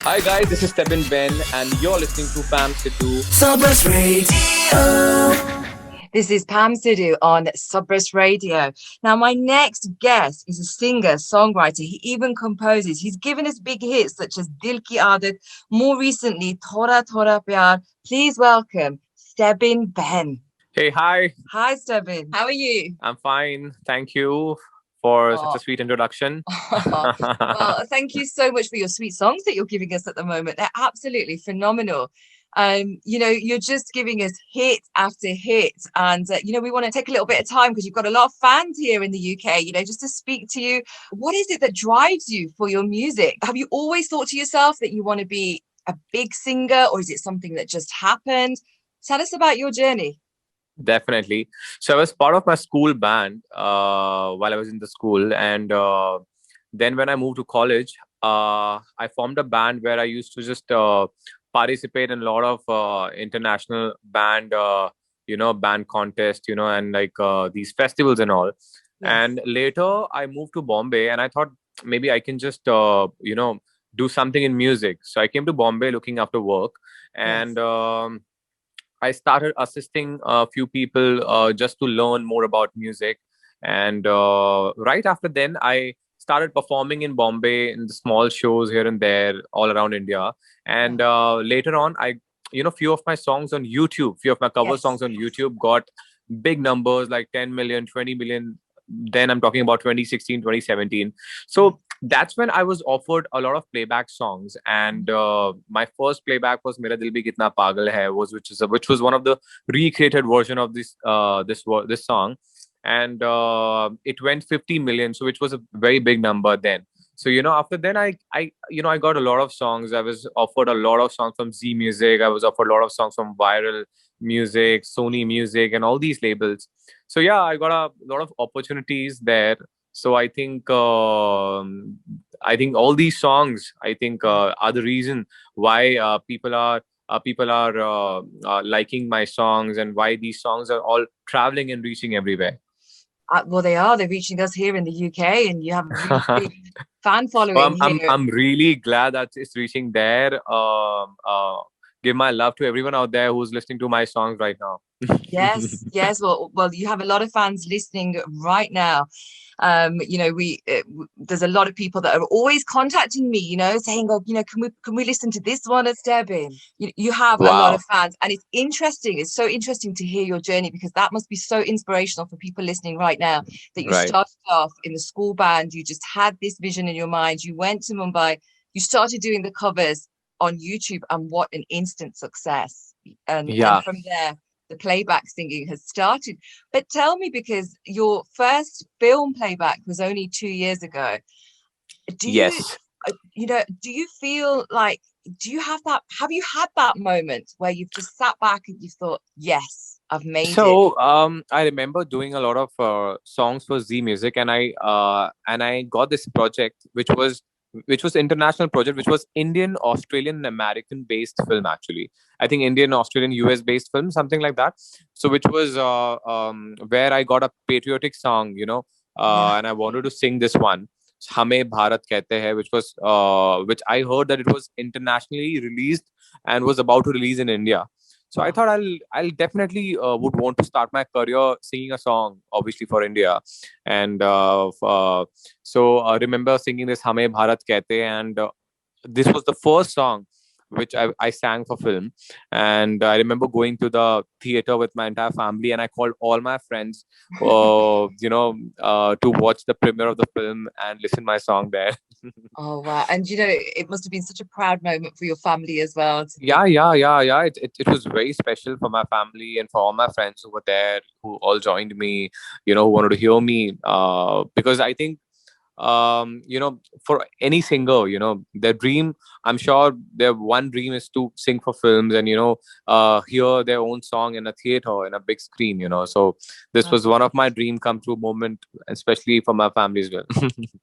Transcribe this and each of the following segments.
Hi guys, this is Stebin Ben and you're listening to Pam Sidhu. Suburbs Radio. This is Pam Sidhu on Suburbs Radio. Now, my next guest is a singer, songwriter. He even composes. He's given us big hits such as Dil Ki Aadat, more recently, Thoda Thoda Pyar. Please welcome Stebin Ben. Hey, hi. Hi, Stebin. How are you? I'm fine. Thank you for such Oh. a sweet introduction. Well, thank you so much for your sweet songs that you're giving us at the moment. They're absolutely phenomenal. You're just giving us hit after hit, and we want to take a little bit of time because you've got a lot of fans here in the UK, just to speak to you. What is it that drives you for your music? Have you always thought to yourself that you want to be a big singer, or is it something that just happened? Tell us about your journey. Definitely. So I was part of my school band while I was in the school, and then when I moved to college, I formed a band where I used to just participate in a lot of international band contests, and like these festivals and all. Yes. And later I moved to Bombay, and I thought maybe I can just do something in music. So I came to Bombay looking after work, and I started assisting a few people just to learn more about music. And right after then, I started performing in Bombay in the small shows here and there all around India. And later on, few of my songs on YouTube, few of my cover Yes. songs on YouTube got big numbers like 10 million, 20 million. Then I'm talking about 2016, 2017. So that's when I was offered a lot of playback songs, and my first playback was "Mera Dil Bhi Kitna Pagal Hai," which was one of the recreated version of this song, and it went 50 million, so which was a very big number then. So after then I got a lot of songs. I was offered a lot of songs from Z Music. I was offered a lot of songs from Viral Music, Sony Music, and all these labels. So yeah, I got a lot of opportunities there. So I think all these songs are the reason why people are liking my songs, and why these songs are all traveling and reaching everywhere. Well, they're reaching us here in the UK, and you have a really big fan So following I'm here. I'm really glad that it's reaching there. Give my love to everyone out there who's listening to my songs right now. Yes. Well, you have a lot of fans listening right now. There's a lot of people that are always contacting me, saying, "Oh, can we listen to this one at Stebin?" You have a lot of Wow. fans, and it's interesting. It's so interesting to hear your journey, because that must be so inspirational for people listening right now. That you Right. started off in the school band, you just had this vision in your mind. You went to Mumbai, you started doing the covers on YouTube, and what an instant success! And Yeah. from there, the playback singing has started. But tell me, because your first film playback was only 2 years ago, do you, Yes. do you feel like, have you had that moment where you've just sat back and you thought, yes, I've made it? So I remember doing a lot of songs for Z Music, and I got this project which was international project, which was Indian, Australian, and American based film actually. I think Indian, Australian, US based film, something like that. So which was where I got a patriotic song, Yeah. and I wanted to sing this one. Hame Bharat Kehte Hai, which I heard that it was internationally released and was about to release in India. So I Wow. thought I'll definitely would want to start my career singing a song, obviously for India, and so I remember singing this "Hame Bharat Kehte," and this was the first song which I sang for film. And I remember going to the theater with my entire family, and I called all my friends, to watch the premiere of the film and listen my song there. Oh, wow. And it must have been such a proud moment for your family as well, to Yeah, think. yeah, yeah, yeah. It was very special for my family and for all my friends who were there, who all joined me, who wanted to hear me. Because I think, for any singer, their dream, I'm sure their one dream is to sing for films and, hear their own song in a theater, in a big screen. So this was one of my dream come true moment, especially for my family as well.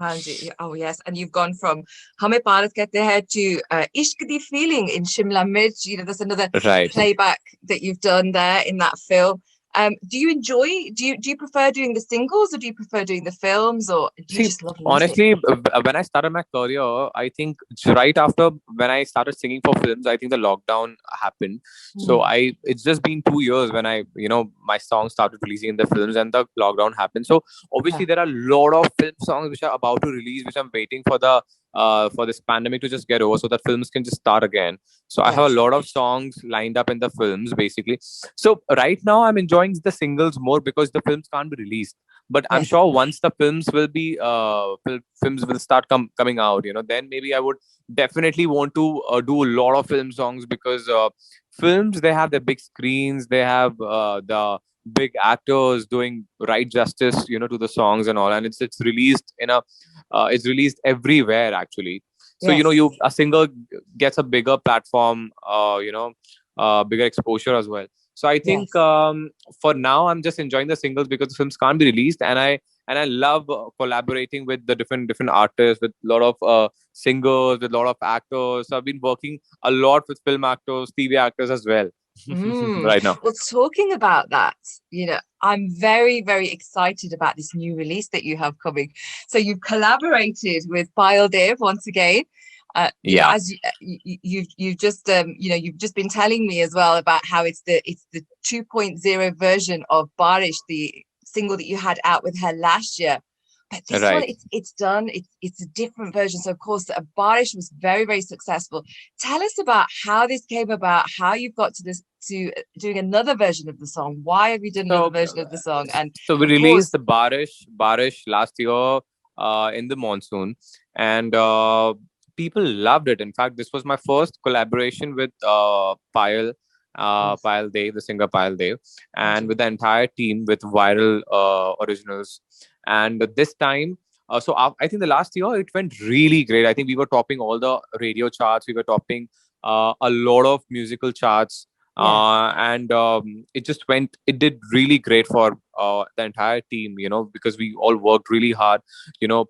Hanji. Oh, yes. And you've gone from Hame Bharat Kehte Hai to Ishq Di Feeling in Shimla Mirch. That's another Right. playback that you've done there in that film. Do you enjoy? Do you prefer doing the singles, or do you prefer doing the films, or do you See, just love music? honestly, when I started my career, I think right after when I started singing for films, I think the lockdown happened. So Mm, it's just been 2 years when my songs started releasing in the films and the lockdown happened. So yeah. obviously there are a lot of film songs which are about to release, which I'm waiting for for this pandemic to just get over so that films can just start again. So I have a Yes. lot of songs lined up in the films basically. So right now I'm enjoying the singles more because the films can't be released, but I'm Yes. sure once the films will be films will start coming out, then maybe I would definitely want to do a lot of film songs because films, they have the big screens, they have the big actors doing right justice, to the songs and all, and it's released in a it's released everywhere actually. So Yes. you a singer gets a bigger platform, bigger exposure as well. So I think Yes. for now I'm just enjoying the singles because the films can't be released, and I love collaborating with the different artists, with a lot of singers, with a lot of actors. So I've been working a lot with film actors, TV actors as well Mm. right now. Well, talking about that, I'm very, very excited about this new release that you have coming. So you've collaborated with Paayal Dev once again. Yeah, As you've just you've just been telling me as well about how it's the 2.0 version of Baarish, the single that you had out with her last year. But this one, right. it's done. It's a different version. So of course, Baarish was very, very successful. Tell us about how this came about, how you've got to this, to doing another version of the song. Why have you done another So, version of the song? And so we of released course, the Barish last year in the monsoon, and people loved it. In fact, this was my first collaboration with yes, Paayal Dev, the singer Paayal Dev, and magic. with the entire team with Viral Originals. And this time, I think the last year it went really great. I think we were topping all the radio charts. We were topping a lot of musical charts, Yes. and it did really great for the entire team, because we all worked really hard,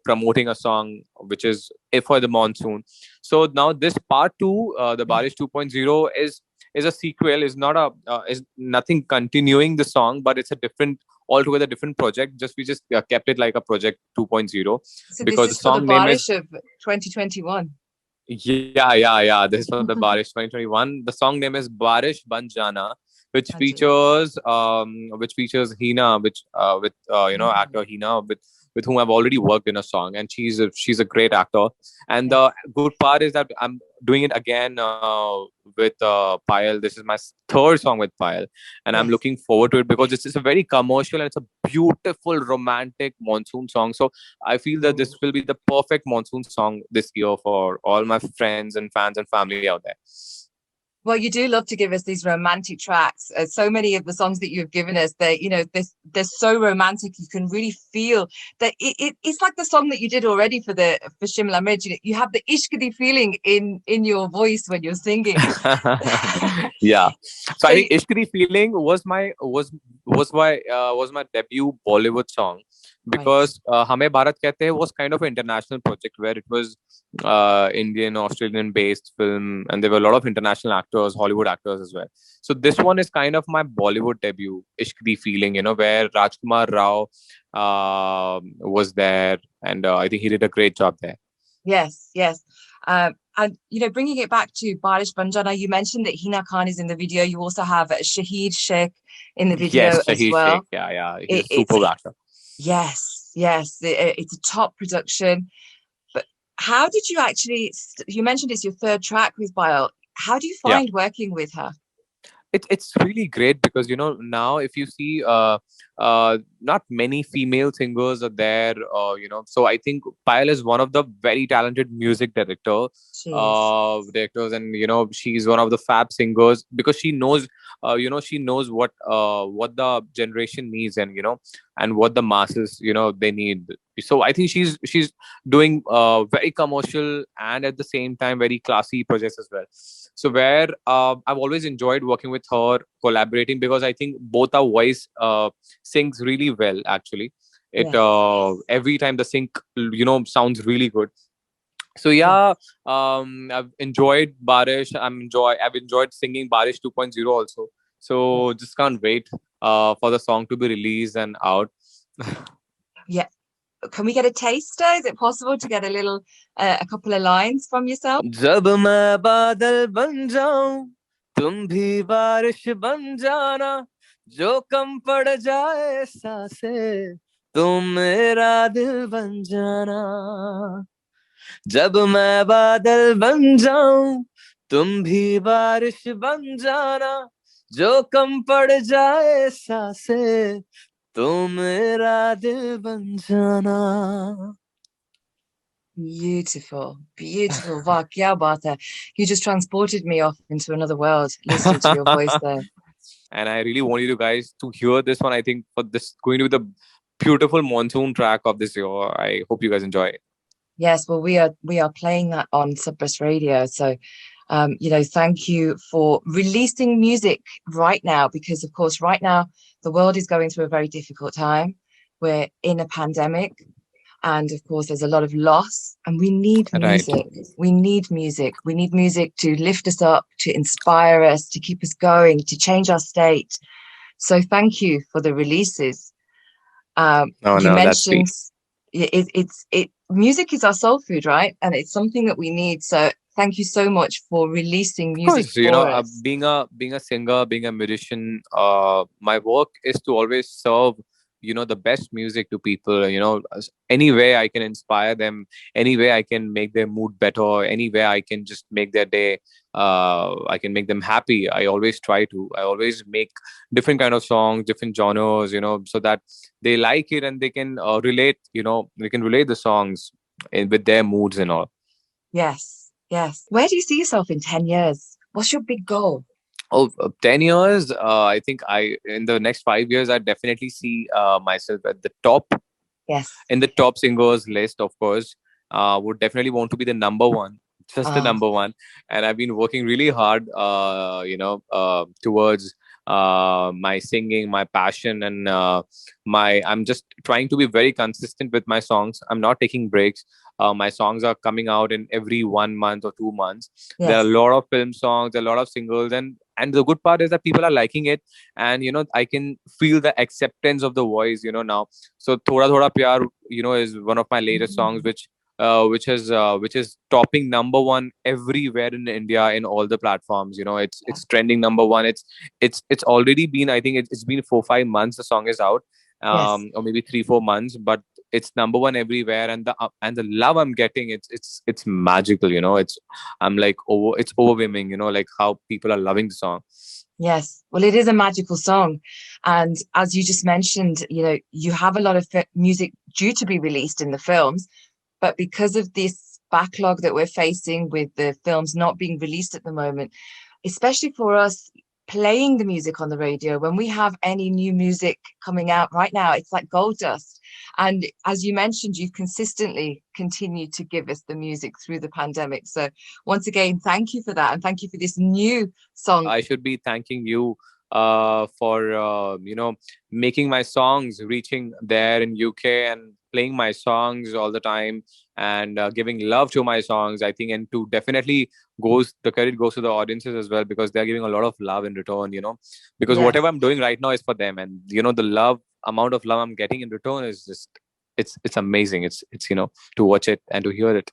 promoting a song which is for the monsoon. So now this part 2, the Yeah. Barish 2.0, is a sequel, is not a is nothing continuing the song, but it's a different, altogether different project. Just we just kept it like a project 2.0 So this because the is for the song name is, Barish of 2021. yeah. This is for the Baarish 2021. The song name is Baarish Ban Jaana, Magic. which features Hina, which with Mm, actor Hina, with whom I've already worked in a song, and she's a great actor. And the yes. good part is that I'm doing it again with Paayal. This is my third song with Paayal, and I'm Yes. looking forward to it because it's a very commercial and it's a beautiful romantic monsoon song. So I feel that this Mm. will be the perfect monsoon song this year for all my friends and fans and family out there. Well, you do love to give us these romantic tracks. So many of the songs that you've given us, they're so romantic. You can really feel that it's like the song that you did already for Shimla Mirch. You have the ishkadi feeling in your voice when you're singing. Yeah. So So I think Ishkri Feeling was my debut Bollywood song right, because Hame Bharat Kehte Hai was kind of an international project where it was Indian, Australian based film, and there were a lot of international actors, Hollywood actors as well. So this one is kind of my Bollywood debut, Ishkri Feeling, where Rajkumar Rao was there, and I think he did a great job there. yes, yes. And bringing it back to Baarish Ban Jaana, you mentioned that Hina Khan is in the video. You also have Shahid Sheikh in the video Yes, as Shahid Sheikh. well. Yeah. He's a It's superb actor. yes, yes. It's a top production. But how did you actually? You mentioned it's your third track with Bio. How do you Yeah. find working with her? It's really great because now if you see not many female singers are there, so I think Payal is one of the very talented music She is. directors, and she's one of the fab singers because she knows what the generation needs, and what the masses they need. So I think she's doing very commercial and at the same time very classy projects as well. So where I've always enjoyed working with her, collaborating, because I think both our voice sings really well. Actually, it Yes. every time the sync sounds really good. So Yes. yeah, I've enjoyed Barish. I've enjoyed singing Barish 2.0 also. Yes. So just can't wait for the song to be released and out. Yeah. Can we get a taster? Is it possible to get a couple of lines from yourself? जब मैं बादल बन जाऊं तुम भी बारिश बन जाना जो कम पड़ जाए सांसें तुम मेरा दिल बन जाना जब मैं बादल बन जाऊं तुम भी बारिश बन जाना जो कम पड़ जाए सांसें तुम मेरा दिल बन जाना. Beautiful, beautiful. Wow, kya baat hai. You just transported me off into another world listening to your voice there. And I really want you guys to hear this one. I think for this going to be the beautiful monsoon track of this year. I hope you guys enjoy it. Yes, well, we are playing that on Subrus Radio. So, thank you for releasing music right now, because of course, right now the world is going through a very difficult time. We're in a pandemic, and of course, there's a lot of loss, and we need Right. music. We need music. We need music to lift us up, to inspire us, to keep us going, to change our state. So, thank you for the releases. Oh You no, that's mentioned sweet. it music is our soul food, right? And it's something that we need. So thank you so much for releasing Of music course, for us. being a singer, being a musician, my work is to always serve, the best music to people. Any way I can inspire them, any way I can make their mood better, any way I can just make their day, I can make them happy. I always try to. I always make different kind of songs, different genres, so that they like it and they can relate. They can relate the songs with their moods and all. Yes, yes. Where do you see yourself in 10 years? What's your big goal? Oh, 10 years. I think in the next 5 years, I definitely see myself at the top, Yes. in the top singers list, of course. Would definitely want to be the number one, just the Ah, number one. And I've been working really hard, towards my singing, my passion, and I'm just trying to be very consistent with my songs. I'm not taking breaks. My songs are coming out in every 1 month or 2 months. There are a yes. lot of film songs, a lot of singles, and the good part is that people are liking it, and I can feel the acceptance of the voice, now. So Thoda Thoda Pyar, is one of my latest songs, Mm, which is topping number one everywhere in India in all the platforms. yeah. It's trending number one. It's already been, I think it's been 4 5 months the song is out, Yes. or maybe 3 4 months, but it's number one everywhere, and the love I'm getting, it's magical. I'm like it's overwhelming. Like how people are loving the song. Yes. Well, it is a magical song. And as you just mentioned, you have a lot of music due to be released in the films. But because of this backlog that we're facing with the films not being released at the moment, especially for us playing the music on the radio, when we have any new music coming out right now, it's like gold dust. And as you mentioned, you've consistently continued to give us the music through the pandemic. So once again, thank you for that. And thank you for this new song. I should be thanking you for making my songs reaching there in UK and playing my songs all the time, and giving love to my songs. I think, and to definitely goes the credit goes to the audiences as well, because they're giving a lot of love in return. Because whatever Yes. I'm doing right now is for them, and the love amount of love I'm getting in return is just it's amazing. It's to watch it and to hear it.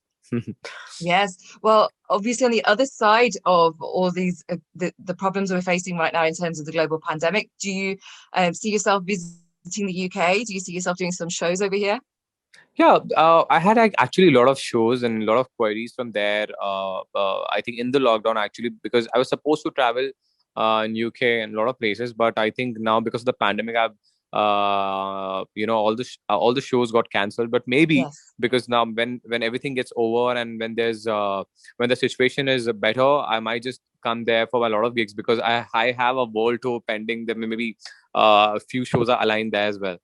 Yes. Well, obviously, on the other side of all these, the problems we're facing right now in terms of the global pandemic, do you see yourself visiting the UK? Do you see yourself doing some shows over here? Yeah, I had actually a lot of shows and a lot of queries from there. I think in the lockdown, actually, because I was supposed to travel in UK and a lot of places, but I think now because of the pandemic, I've all the shows got cancelled. But maybe Yes. because now when everything gets over, and when the situation is better, I might just come there for a lot of gigs, because I have a world tour pending. That maybe a few shows are aligned there as well.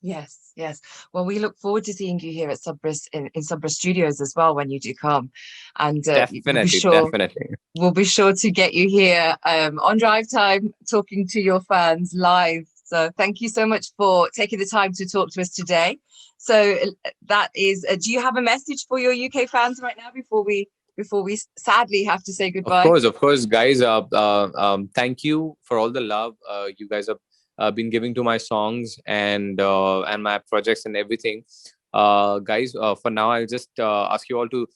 Yes, yes. Well, we look forward to seeing you here at Subrus in Subrus Studios as well when you do come, and Definitely, definitely. we'll be sure to get you here on Drive Time, talking to your fans live. So thank you so much for taking the time to talk to us today. So that is, do you have a message for your UK fans right now before we sadly have to say goodbye? Of course, guys. Thank you for all the love you guys have been giving to my songs and my projects and everything. Guys, for now, I'll just ask you all to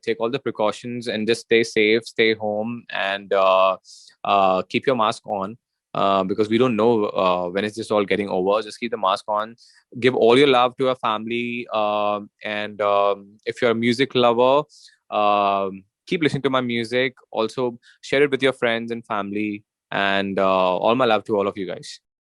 take all the precautions and just stay safe, stay home, and keep your mask on. Because we don't know when is this all getting over. Just keep the mask on. Give all your love to your family. And if you're a music lover, keep listening to my music. Also, share it with your friends and family. And all my love to all of you guys.